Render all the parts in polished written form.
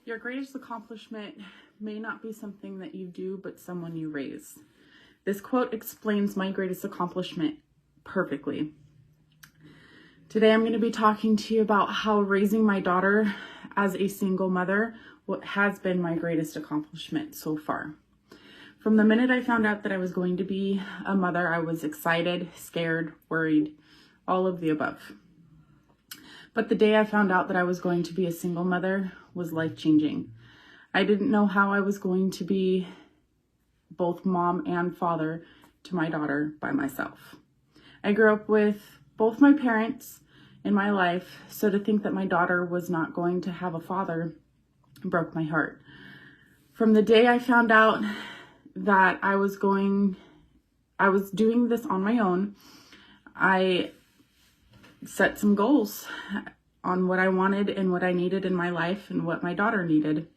Your greatest accomplishment may not be something that you do, but someone you raise. This quote explains my greatest accomplishment perfectly. Today I'm going to be talking to you about how raising my daughter as a single mother has been my greatest accomplishment so far. From the minute I found out that I was going to be a mother, I was excited, scared, worried, all of the above. But the day I found out that I was going to be a single mother was life-changing. I didn't know how I was going to be both mom and father to my daughter by myself. I grew up with both my parents in my life, so to think that my daughter was not going to have a father broke my heart. From the day I found out that I was doing this on my own, I set some goals on what I wanted and what I needed in my life and what my daughter needed.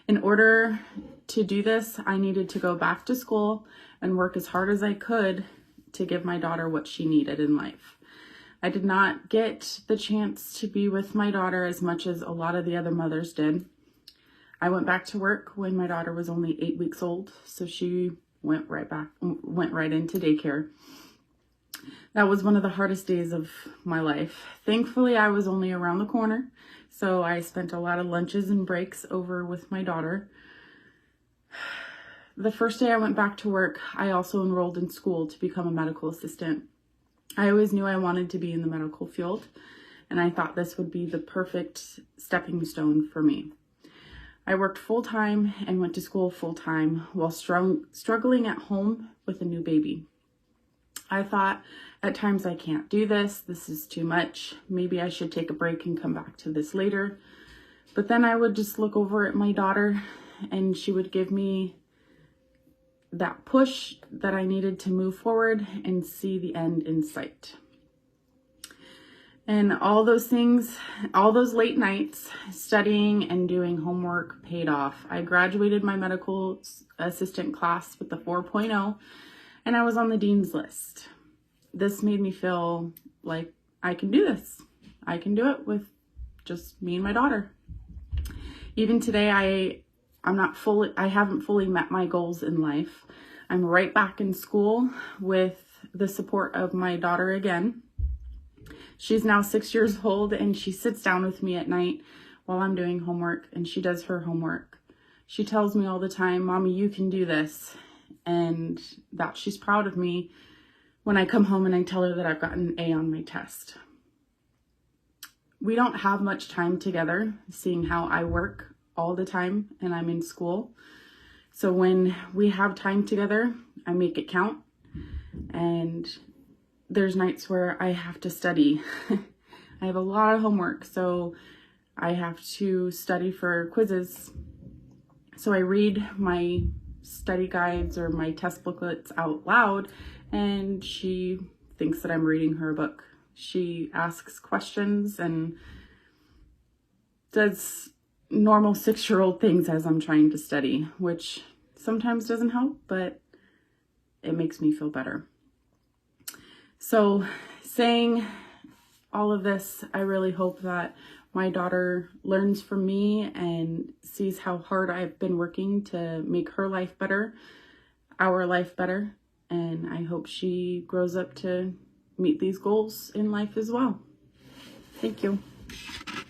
In order to do this, I needed to go back to school and work as hard as I could to give my daughter what she needed in life. I did not get the chance to be with my daughter as much as a lot of the other mothers did. I went back to work when my daughter was only 8 weeks old, so she went right into daycare. That was one of the hardest days of my life. Thankfully, I was only around the corner, so I spent a lot of lunches and breaks over with my daughter. The first day I went back to work, I also enrolled in school to become a medical assistant. I always knew I wanted to be in the medical field, and I thought this would be the perfect stepping stone for me. I worked full-time and went to school full-time while struggling at home with a new baby. I thought, at times, I can't do this. This is too much. Maybe I should take a break and come back to this later. But then I would just look over at my daughter, and she would give me that push that I needed to move forward and see the end in sight. And all those things, all those late nights studying and doing homework paid off. I graduated my medical assistant class with a 4.0, and I was on the dean's list. This made me feel like I can do this. I can do it with just me and my daughter. Even today, I haven't fully met my goals in life. I'm right back in school with the support of my daughter again. She's now 6 years old, and she sits down with me at night while I'm doing homework, and she does her homework. She tells me all the time, "Mommy, you can do this," and that she's proud of me when I come home and I tell her that I've gotten an A on my test. We don't have much time together, seeing how I work all the time and I'm in school. So when we have time together, I make it count. And there's nights where I have to study. I have a lot of homework, so I have to study for quizzes. So I read my study guides or my test booklets out loud, and she thinks that I'm reading her a book. She asks questions and does normal 6-year-old things as I'm trying to study, which sometimes doesn't help, but it makes me feel better. So saying all of this, I really hope that my daughter learns from me and sees how hard I've been working to make her life better, our life better, and I hope she grows up to meet these goals in life as well. Thank you.